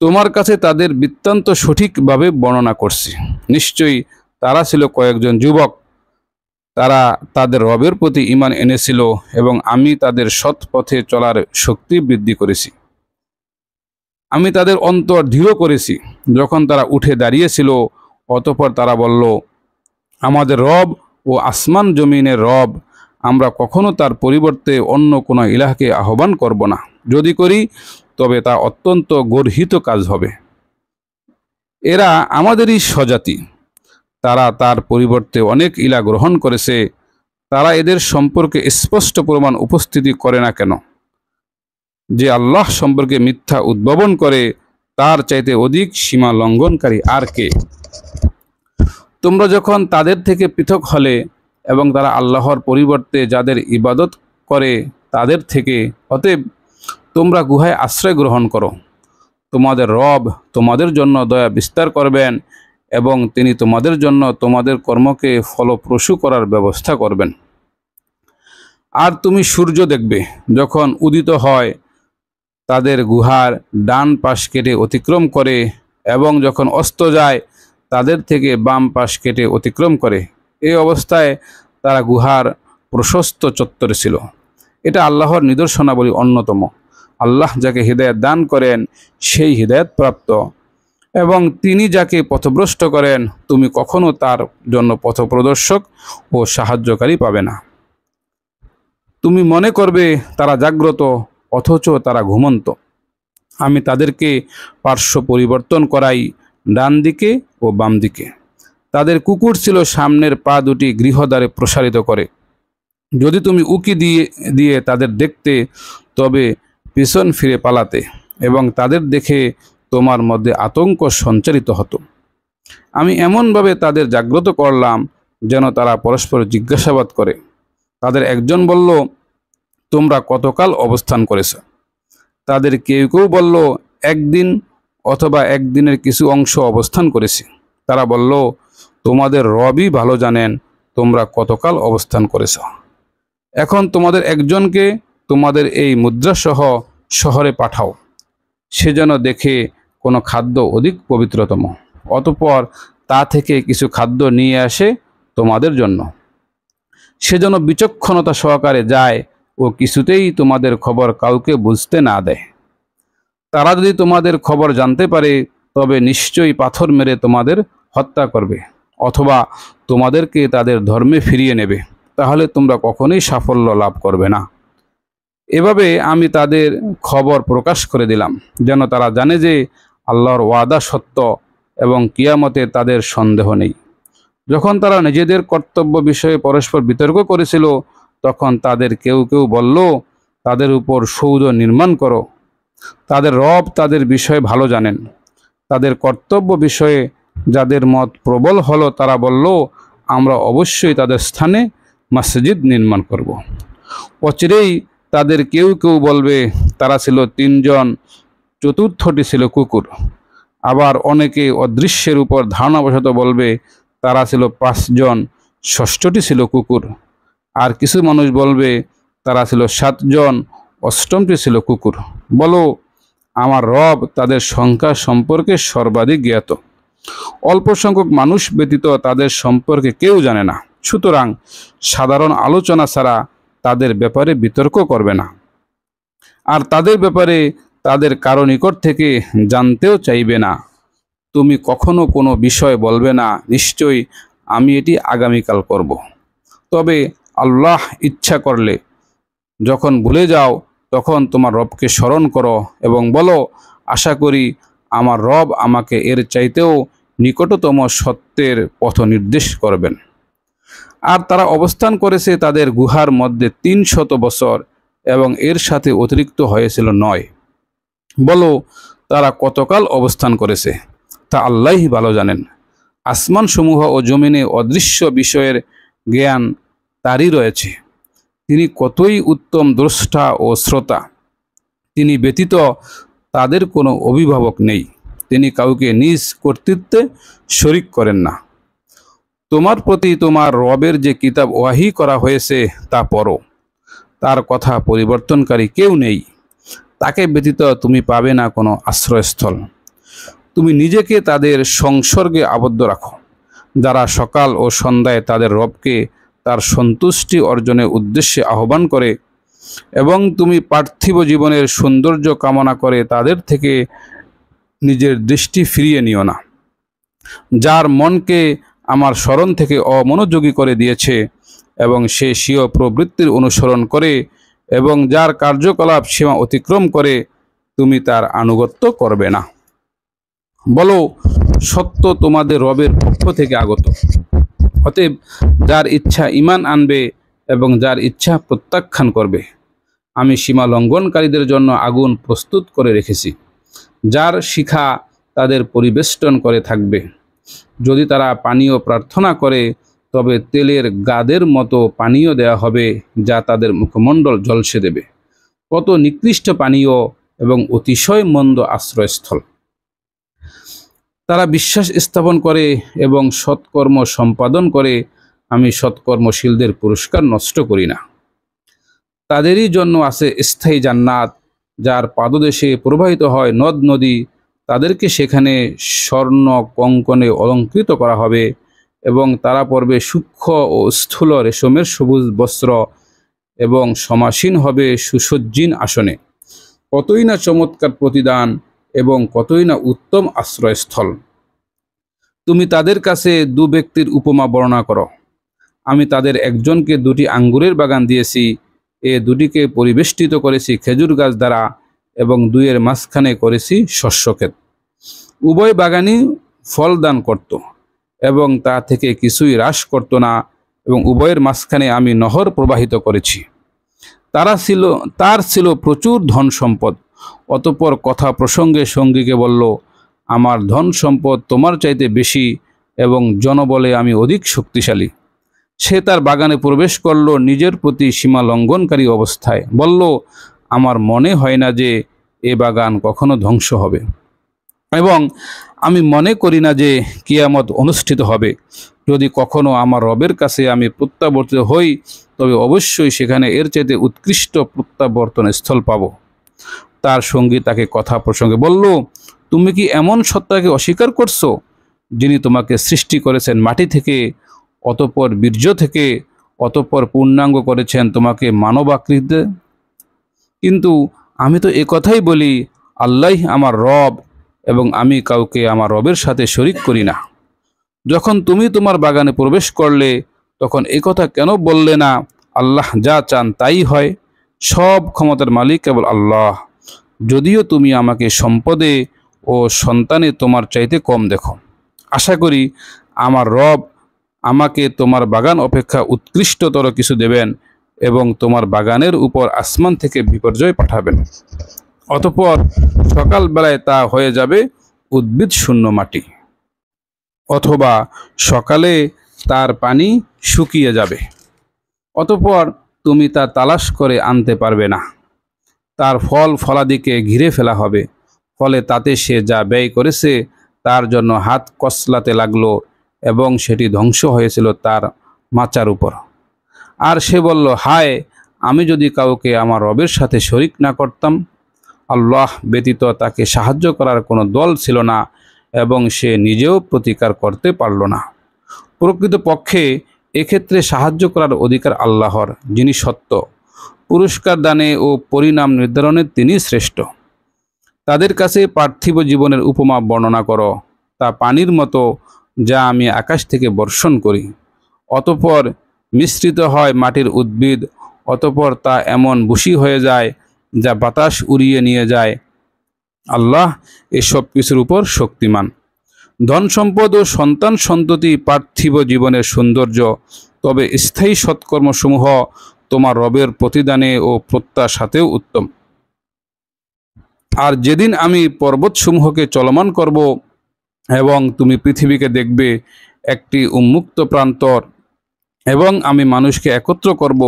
তোমার কাছে তাদের বৃত্তান্ত সঠিকভাবে বর্ণনা করছি। নিশ্চয়ই তারা ছিল কয়েকজন যুবক, তারা তাদের রবের প্রতি ঈমান এনেছিল এবং আমি তাদের সৎ পথে চলার শক্তি বৃদ্ধি করেছি। আমি তাদের অন্তর দৃঢ় করেছি। যখন তারা উঠে দাঁড়িয়েছিল, অতঃপর তারা বলল, আমাদের রব ও আসমান জমিনের রব, আমরা কখনো তার পরিবর্তে অন্য কোনো ইলাহকে আহ্বান করব না। যদি করি তবে তা অত্যন্ত গর্হিত কাজ হবে। এরা আমাদেরই স্বজাতি, তারা তার পরিবর্তে অনেক ইলাহ গ্রহণ করেছে। তারা এদের সম্পর্কে স্পষ্ট প্রমাণ উপস্থিতি করে না কেন? যে আল্লাহ সম্পর্কে মিথ্যা উদ্ভাবন করে তার চাইতে অধিক সীমা লঙ্ঘনকারী আর কে? তোমরা যখন তাদের থেকে পৃথক হলে এবং তারা আল্লাহর পরিবর্তে যাদের ইবাদত করে তাদের থেকে, অতএব তোমরা গুহায় আশ্রয় গ্রহণ করো। তোমাদের রব তোমাদের জন্য দয়া বিস্তার করবেন এবং তিনি তোমাদের জন্য তোমাদের কর্মকে ফলপ্রসূ করার ব্যবস্থা করবেন। আর তুমি সূর্য দেখবে যখন উদিত হয়, তাদের গুহার ডান পাশ কেটে অতিক্রম করে, এবং যখন অস্ত যায় তাদের থেকে বাম পাশ কেটে অতিক্রম করে। এই অবস্থায় তারা গুহার প্রশস্ত চত্বরে ছিল। এটা আল্লাহর নিদর্শনাবলী অন্যতম। আল্লাহ যাকে হিদায়াত দান করেন সেই হিদায়াত প্রাপ্ত, এবং তিনি যাকে পথভ্রষ্ট করেন তুমি কখনো তার জন্য পথপ্রদর্শক ও সাহায্যকারী পাবে না। তুমি মনে করবে তারা জাগ্রত, অথচ তারা ঘুমন্ত। আমি তাদেরকে পার্শ্ব পরিবর্তন করাই, ডান দিকে ও বাম দিকে। তাদের কুকুর ছিল সামনের পা দুটি গৃহদ্বারে প্রসারিত করে। যদি তুমি উকি দিয়ে তাদের দেখতে, তবে পিছন ফিরে পালাতে, এবং তাদের দেখে তোমার মধ্যে আতঙ্ক সঞ্চারিত হতো। আমি এমনভাবে তাদের জাগ্রত করলাম যেন তারা পরস্পর জিজ্ঞাসাবাদ করে। তাদের একজন বলল, তোমরা কতকাল অবস্থান করেছ? তাদের কেউ কেউ বলল, একদিন অথবা একদিনের কিছু অংশ অবস্থান করেছি। তারা বলল, তোমাদের রবই ভালো জানেন তোমরা কতকাল অবস্থান করেছ। এখন তোমাদের একজনকে তোমাদের এই মুদ্রাসহ শহরে পাঠাও, সে যেন দেখে কোনো খাদ্য অধিক পবিত্রতম, অতঃপর তা থেকে কিছু খাদ্য নিয়ে আসে তোমাদের জন্য। সে যেন বিচক্ষণতা সহকারে যায় ও কিছুতেই তোমাদের খবর কাউকে বুঝতে না দেয়। তারা যদি তোমাদের খবর জানতে পারে, তবে নিশ্চয়ই পাথর মেরে তোমাদের হত্যা করবে, অথবা তোমাদেরকে তাদের ধর্মে ফিরিয়ে নেবে। তাহলে তোমরা কখনোই সাফল্য লাভ করবে না। এভাবে আমি তাদের খবর প্রকাশ করে দিলাম, যেন তারা জানে যে আল্লাহর ওয়াদা সত্য এবং কিয়ামতে তাদের সন্দেহ নেই। যখন তারা নিজেদের কর্তব্য বিষয়ে পরস্পর বিতর্ক করেছিল, তখন তাদের কেউ কেউ বলল, তাদের উপর সৌধ নির্মাণ করো। তাদের রব তাদের বিষয়ে ভালো জানেন। তাদের কর্তব্য বিষয়ে যাদের মত প্রবল হলো, তারা বলল, আমরা অবশ্যই তাদের স্থানে মসজিদ নির্মাণ করব। অচিরেই তাদের কেউ কেউ বলবে, তারা ছিল 3 জন, চতুর্থটি ছিল কুকুর। আবার অনেকে অদৃশ্যের উপর ধারণাবশত বলবে, তারা ছিল 5 জন, ষষ্ঠটি ছিল কুকুর। আর কিছু মানুষ বলবে, তারা ছিল 7 জন, অষ্টমটি ছিল কুকুর। বলো, আমার রব তাদের সংখ্যা সম্পর্কে সর্বাধিক জ্ঞাত। অল্প সংখ্যক মানুষ ব্যতীত তাদের সম্পর্কে কেউ জানে না। সুতরাং সাধারণ আলোচনা ছাড়া তাদের ব্যাপারে বিতর্ক করবে না, আর তাদের ব্যাপারে তাদের কারো নিকট থেকে জানতেও চাইবে না। তুমি কখনো কোনো বিষয় বলবে না, নিশ্চয়ই আমি এটি আগামীকাল করব। তবে আল্লাহ ইচ্ছা করলে যখন ভুলে যাও, তখন তোমার রবকে স্মরণ করো এবং বলো, আশা করি আমার রব আমাকে এর চাইতেও নিকটতম সত্যের পথ নির্দেশ করবেন। আর তারা অবস্থান করেছে তাদের গুহার মধ্যে 300 বছর এবং এর সাথে অতিরিক্ত হয়েছিল 9। বলো তারা কতকাল অবস্থান করেছে তা আল্লাহই ভালো জানেন। আসমানসমূহ ও জমিনে অদৃশ্য বিষয়ের জ্ঞান তারই রয়েছে। তিনি কতই উত্তম দ্রষ্টা ও শ্রোতা। তিনি ব্যতীত তাদের কোনো অভিভাবক নেই। তিনি কাউকে নিজ কর্তৃত্বে শরিক করেন না। তোমার প্রতি তোমার রবের যে কিতাব ওয়াহি করা হয়েছে তা পড়ো। তার কথা পরিবর্তনকারী কেউ নেই। তাকে ব্যতীত তুমি পাবে না কোনো আশ্রয়স্থল। তুমি নিজেকে তাদের সংসর্গে আবদ্ধ রাখো যারা সকাল ও সন্ধ্যায় তাদের রবকে তার সন্তুষ্টি অর্জনের উদ্দেশ্যে আহ্বান করে, এবং তুমি পার্থিব জীবনের সৌন্দর্য কামনা করে তাদের থেকে নিজের দৃষ্টি ফিরিয়ে নিও না। যার মনকে আমার স্মরণ থেকে অমনোযোগী করে দিয়েছে এবং সে স্বীয় প্রবৃত্তির অনুসরণ করে এবং যার কার্যকলাপ সীমা অতিক্রম করে, তুমি তার আনুগত্য করবে না। বলো সত্য তোমাদের রবের পক্ষ থেকে আগত। অতএব যার ইচ্ছা ঈমান আনবে এবং যার ইচ্ছা প্রত্যাখ্যান করবে। আমি সীমা লঙ্ঘনকারীদের জন্য আগুন প্রস্তুত করে রেখেছি, যার শিখা তাদের পরিবেষ্টন করে থাকবে। যদি তারা পানীয় প্রার্থনা করে তবে তেলের গাদের মতো পানীয় দেয়া হবে, যা তাদের মুখমণ্ডল ঝলসে দেবে। কত নিকৃষ্ট পানীয় এবং অতিশয় মন্দ আশ্রয়স্থল। তারা বিশ্বাস স্থাপন করে এবং সৎকর্ম সম্পাদন করে। আমি সৎকর্মশীলদের পুরস্কার নষ্ট করি না। তাদেরই জন্য আছে স্থায়ী জান্নাত, যার পাদদেশে প্রবাহিত হয় নদ নদী। তাদেরকে সেখানে স্বর্ণ কঙ্কণে অলঙ্কৃত করা হবে এবং তারা পরবে সূক্ষ্ম ও স্থূল রেশমের সবুজ বস্ত্র এবং সমাসীন হবে সুসজ্জিন আসনে। কতই না চমৎকার প্রতিদান এবং কতই না উত্তম আশ্রয়স্থল। তুমি তাদের কাছে 2 ব্যক্তির উপমা বর্ণনা করো। আমি তাদের একজনকে 2টি আঙ্গুরের বাগান দিয়েছি, এ দুটিকে পরিবেষ্টিত করেছি খেজুর গাছ দ্বারা এবং 2-এর মাঝখানে করেছি শস্যক্ষেত। উভয় বাগানই ফল দান করত এবং তা থেকে কিছুই হ্রাস করত না, এবং উভয়ের মাঝখানে আমি নহর প্রবাহিত করেছি। তার ছিল প্রচুর ধন সম্পদ। অতঃপর কথা প্রসঙ্গে সঙ্গীকে বলল, আমার ধন সম্পদ তোমার চাইতে বেশি এবং জনবলে আমি অধিক শক্তিশালী। সে তার বাগানে প্রবেশ করল নিজের প্রতি সীমা লঙ্ঘনকারী অবস্থায়। বলল, আমার মনে হয় না যে এ বাগান কখনো ধ্বংস হবে, এবং আমি মনে করি না যে কিয়ামত অনুষ্ঠিত হবে। যদি কখনো আমার রবের কাছে আমি প্রত্যাবর্তিত হই তবে অবশ্যই সেখানে এর চাইতে উৎকৃষ্ট প্রত্যাবর্তন স্থল পাব। তার সঙ্গী তাকে কথা প্রসঙ্গে বলল, তুমি কি এমন সত্তাকে অস্বীকার করছো যিনি তোমাকে সৃষ্টি করেছেন মাটি থেকে, অতঃপর বীর্য থেকে, অতঃপর পূর্ণাঙ্গ করেছেন তোমাকে মানব আকৃতিতে? কিন্তু আমি তো কথাই বলি, আল্লাহ আমার রব এবং আমি কাউকে আমার রবের সাথে শরিক করি না। যখন তুমি তোমার বাগানে প্রবেশ করলে তখন কথা কেন বললে না, আল্লাহ যা চান তাই হয়? সব ক্ষমতার মালিক কেবল আল্লাহ। যদিও তুমি আমাকে সম্পদে ও সন্তানে তোমার চাইতে কম দেখো, আশা করি আমার রব আমাকে তোমার বাগান অপেক্ষা উৎকৃষ্টতর কিছু দেবেন এবং তোমার বাগানের উপর আসমান থেকে বিপর্যয় পাঠাবেন। অতঃপর সকালবেলায় তা হয়ে যাবে উদ্ভিদ শূন্য মাটি, অথবা সকালে তার পানি শুকিয়ে যাবে। অতঃপর তুমি তা তালাশ করে আনতে পারবে না। তার ফল ফলাদিকে ঘিরে ফেলা হবে, ফলে তাতে সে যা ব্যয় করেছে তার জন্য হাত কসলাতে লাগলো এবং সেটি ধ্বংস হয়েছিল তার মাচার উপর। আর সে বলল, হায়, আমি যদি কাউকে আমার রবের সাথে শরিক না করতাম। আল্লাহ ব্যতীত তাকে সাহায্য করার কোনো দল ছিল না এবং সে নিজেও প্রতিকার করতে পারল না। প্রকৃতপক্ষে এক্ষেত্রে সাহায্য করার অধিকার আল্লাহর, যিনি সত্য। পুরস্কার দানে ও পরিণাম নির্ধারণে তিনি শ্রেষ্ঠ। তাদের কাছে পার্থিব জীবনের উপমা বর্ণনা করো। তা পানির মতো যা আমি আকাশ থেকে বর্ষণ করি, অতঃপর মিশ্রিত হয় মাটির উদ্ভিদ, অতঃপর তা এমন বুশি হয়ে যায় যা বাতাস উড়িয়ে নিয়ে যায়। আল্লাহ এসব কিছুর উপর শক্তিমান। ধন সম্পদ ও সন্তান সন্ততি পার্থিব জীবনের সৌন্দর্য, তবে স্থায়ী সৎকর্মসমূহ তোমার রবের প্রতিদানে ও প্রত্যাশাতেও উত্তম। আর যেদিন আমি পর্বতসমূহকে চলমান করব এবং তুমি পৃথিবীকে দেখবে একটি উন্মুক্ত প্রান্তর, এবং আমি মানুষকে একত্র করব,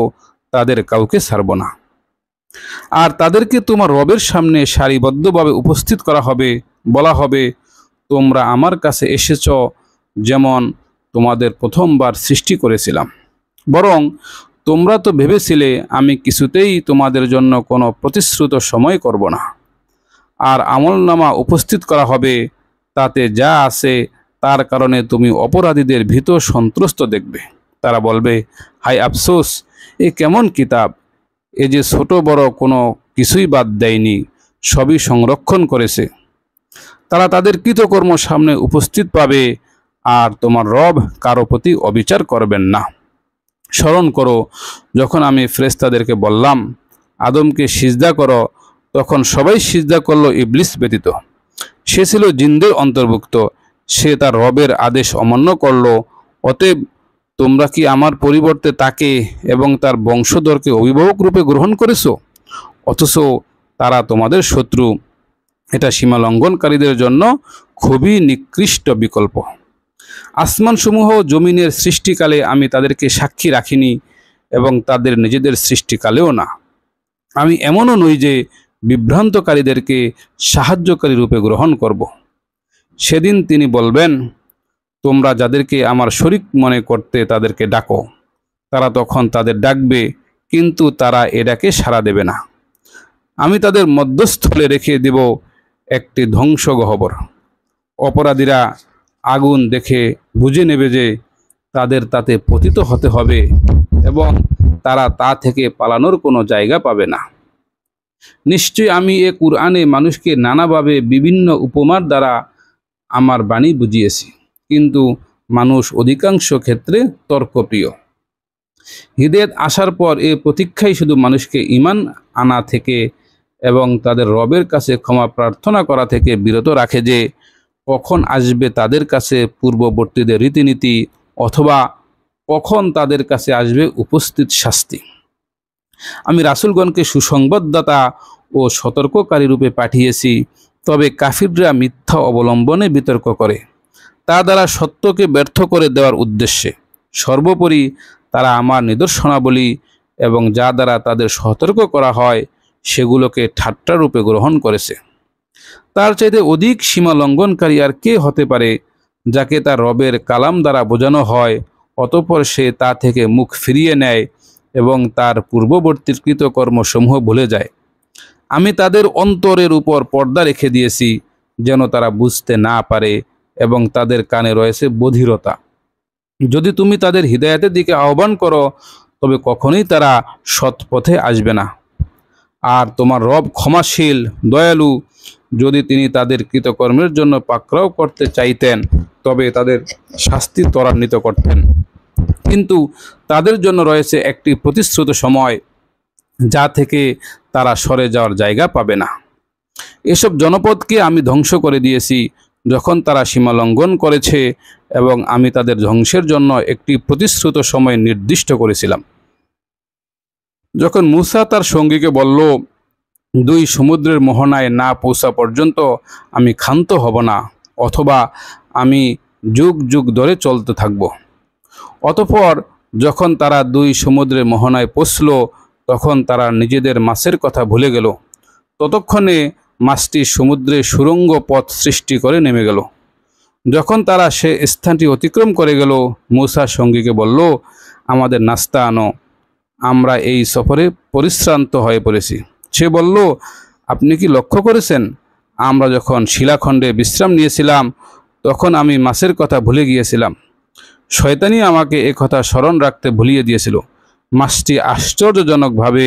তাদের কাউকে ছাড়ব না। আর তাদেরকে তোমার রবের সামনে সারিবদ্ধভাবে উপস্থিত করা হবে, বলা হবে, তোমরা আমার কাছে এসেছ যেমন তোমাদের প্রথমবার সৃষ্টি করেছিলাম, বরং তোমরা তো ভেবেছিলে আমি কিছুতেই তোমাদের জন্য কোনো প্রতিশ্রুত সময় করব না। আর আমলনামা উপস্থিত করা হবে, তাতে যা আছে তার কারণে তুমি অপরাধীদের ভীত সন্ত্রস্ত দেখবে। তারা বলবে, হায় আফসোস, এ কেমন কিতাব! এ যে ছোট বড় কোনো কিছুই বাদ দেয়নি, সবই সংরক্ষণ করেছে। তারা তাদের কৃতকর্ম সামনে উপস্থিত পাবে, আর তোমার রব কারো প্রতি অবিচার করবেন না। স্মরণ করো, যখন আমি ফেরেশতাদেরকে বললাম, আদমকে সিজদা করো, তখন সবাই সিজদা করলো ইবলিস ব্যতীত। সে ছিল জিনদের অন্তর্ভুক্ত। সে তার রবের আদেশ অমান্য করল। অতএব তোমরা কি আমার পরিবর্তে তাকে এবং তার বংশধরকে অভিভাবক রূপে গ্রহণ করেছো? অথচ তারা তোমাদের শত্রু। এটা সীমা লঙ্ঘনকারীদের জন্য খুবই নিকৃষ্ট বিকল্প। আসমানসমূহ জমিনের সৃষ্টিকালে আমি তাদেরকে সাক্ষী রাখিনি, এবং তাদের নিজেদের সৃষ্টিকালেও না। আমি এমনও নই যে বিভ্রান্তকারীদেরকে সাহায্যকারী রূপে গ্রহণ করব। সেদিন তিনি বলবেন, তোমরা যাদেরকে আমার শরীক মনে করতে তাদেরকে ডাকো। তারা তখন তাদের ডাকবে, কিন্তু তারা এ ডাকে সাড়া দেবে না। আমি তাদের মধ্যস্থলে রেখে দেব একটি ধ্বংসগহ্বর। অপরাধীরা আগুন দেখে বুঝে নেবে যে তাদের তাতে পতিত হতে হবে, এবং তারা তা থেকে পালানোর কোনো জায়গা পাবে না। নিশ্চয়ই আমি এ কুরআনে মানুষকে নানাভাবে বিভিন্ন উপমার দ্বারা আমার বাণী বুঝিয়েছি, কিন্তু মানুষ অধিকাংশ ক্ষেত্রে তর্কপ্রিয়। হিদায়াত আসার পর এ প্রতীক্ষাই শুধু মানুষকে ঈমান আনা থেকে এবং তাদের রবের কাছে ক্ষমা প্রার্থনা করা থেকে বিরত রাখে যে কখন আসবে তাদের কাছে পূর্ববর্তীদের রীতিনীতি, অথবা কখন তাদের কাছে আসবে উপস্থিত শাস্তি। আমি রাসূলগণকে সুসংবাদদাতা ও সতর্ককারী রূপে পাঠিয়েছি, তবে কাফিররা মিথ্যা অবলম্বনে বিতর্ক করে, তা দ্বারা সত্যকে ব্যর্থ করে দেওয়ার উদ্দেশ্যে। সর্বোপরি তারা আমার নিদর্শনাবলী এবং যা দ্বারা তাদের সতর্ক করা হয় সেগুলোকে ঠাট্টা রূপে গ্রহণ করেছে। তার চাইতে অধিক সীমা লঙ্ঘনকারী আর কে হতে পারে, যাকে তার রবের কালাম দ্বারা বোঝানো হয়, অতঃপর সে তা থেকে মুখ ফিরিয়ে নেয় এবং তার পূর্ববর্তী কৃতকর্মসমূহ ভুলে যায়। আমি তাদের অন্তরের উপর পর্দা রেখে দিয়েছি যেন তারা বুঝতে না পারে, এবং তাদের কানে রয়েছে বধিরতা। যদি তুমি তাদের হিদায়াতের দিকে আহ্বান করো, তবে কখনোই তারা সৎ পথে আসবে না। আর তোমার রব ক্ষমাশীল, দয়ালু। যদি তিনি তাদের কৃতকর্মের জন্য পাকড়াও করতে চাইতেন, তবে তাদের শাস্তি ত্বরান্বিত করতেন। কিন্তু তাদের জন্য রয়েছে একটি প্রতিশ্রুত সময়, যা থেকে তারা সরে যাওয়ার জায়গা পাবে না। এসব জনপদকে আমি ধ্বংস করে দিয়েছি যখন তারা সীমা লঙ্ঘন করেছে, এবং আমি তাদের ধ্বংসের জন্য একটি প্রতিশ্রুত সময় নির্দিষ্ট করেছিলাম। যখন মূসা তার সঙ্গীকে বলল, দুই সমুদ্রের মোহনায় না পৌঁছা পর্যন্ত আমি ক্ষান্ত হব না, অথবা আমি যুগ যুগ ধরে চলতে থাকব। অতঃপর যখন তারা দুই সমুদ্রের মোহনায় পৌঁছল, তখন তারা নিজেদের মাছের কথা ভুলে গেল। ততক্ষণে মাছটি সমুদ্রে সুড়ঙ্গ পথ সৃষ্টি করে নেমে গেল। যখন তারা সে স্থানটি অতিক্রম করে গেল, মূসা সঙ্গীকে বলল, আমাদের নাস্তা আনো, আমরা এই সফরে পরিশ্রান্ত হয়ে পড়েছি। সে বলল, আপনি কি লক্ষ্য করেছেন, আমরা যখন শিলাখণ্ডে বিশ্রাম নিয়েছিলাম তখন আমি মাছের কথা ভুলে গিয়েছিলাম। শয়তানি আমাকে এ কথা স্মরণ রাখতে ভুলিয়ে দিয়েছিল। মাছটি আশ্চর্যজনকভাবে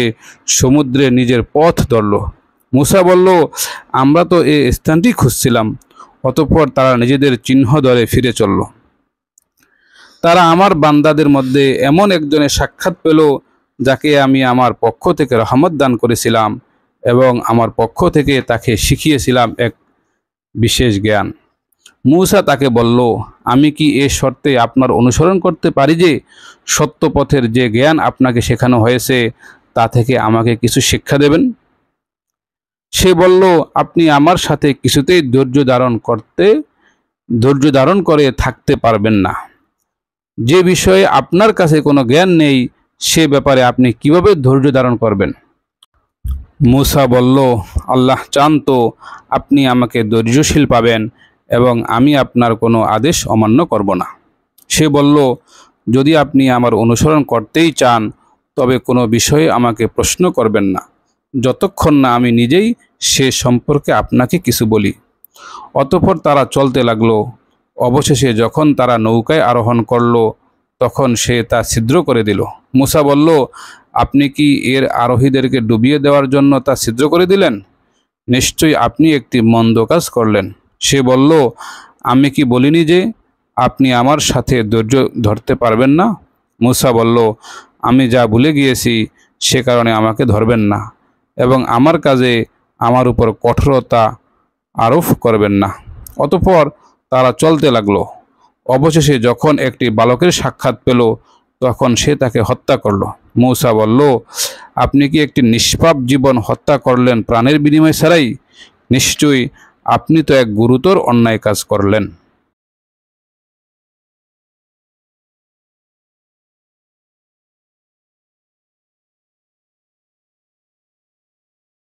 সমুদ্রে নিজের পথ ধরল। মূসা বলল, আমরা তো এ স্থানটি খুঁজছিলাম। অতঃপর তারা নিজেদের চিহ্ন ধরে ফিরে চলল। তারা আমার বান্দাদের মধ্যে এমন একজনের সাক্ষাৎ পেল, যাকে আমি আমার পক্ষ থেকে রহমত দান করেছিলাম, এবং আমার পক্ষ থেকে তাকে শিখিয়েছিলাম এক বিশেষ জ্ঞান। মূসা তাকে বলল, আমি কি এ শর্তে আপনার অনুসরণ করতে পারি যে সত্য পথের যে জ্ঞান আপনাকে শেখানো হয়েছে তা থেকে আমাকে কিছু শিক্ষা দেবেন? সে বলল, আপনি আমার সাথে কিছুতেই ধৈর্য ধারণ করে থাকতে পারবেন না। যে বিষয়ে আপনার কাছে কোনো জ্ঞান নেই সে ব্যাপারে আপনি কিভাবে ধৈর্য ধারণ করবেন? মূসা বলল, আল্লাহ চান তো আপনি আমাকে ধৈর্যশীল পাবেন এবং আমি আপনার কোনো আদেশ অমান্য করব না। সে বলল, যদি আপনি আমার অনুসরণ করতেই চান তবে কোনো বিষয়ে আমাকে প্রশ্ন করবেন না, যতক্ষণ না আমি নিজেই সে সম্পর্কে আপনাকে কিছু বলি। অতঃপর তারা চলতে লাগলো। অবশেষে যখন তারা নৌকায় আরোহণ করল তখন সে তা ছিদ্র করে দিল। মূসা বলল, আপনি কি এর আরোহীদেরকে ডুবিয়ে দেওয়ার জন্য তা ছিদ্র করে দিলেন? নিশ্চয়ই আপনি একটি মন্দ কাজ করলেন। সে বলল, আমি কি বলিনি যে আপনি আমার সাথে ধৈর্য ধরতে পারবেন না? মূসা বলল, আমি যা ভুলে গিয়েছি সে কারণে আমাকে ধরবেন না এবং আমার কাজে আমার উপর কঠোরতা আরোপ করবেন না। অতঃপর তারা চলতে লাগলো। অবশেষে যখন একটি বালকের সাক্ষাৎ পেল তখন সে তাকে হত্যা করল। মূসা বলল, আপনি কি একটি নিষ্পাপ জীবন হত্যা করলেন প্রাণের বিনিময় ছাড়াই? নিশ্চয়ই আপনি তো এক গুরুতর অন্যায় কাজ করলেন।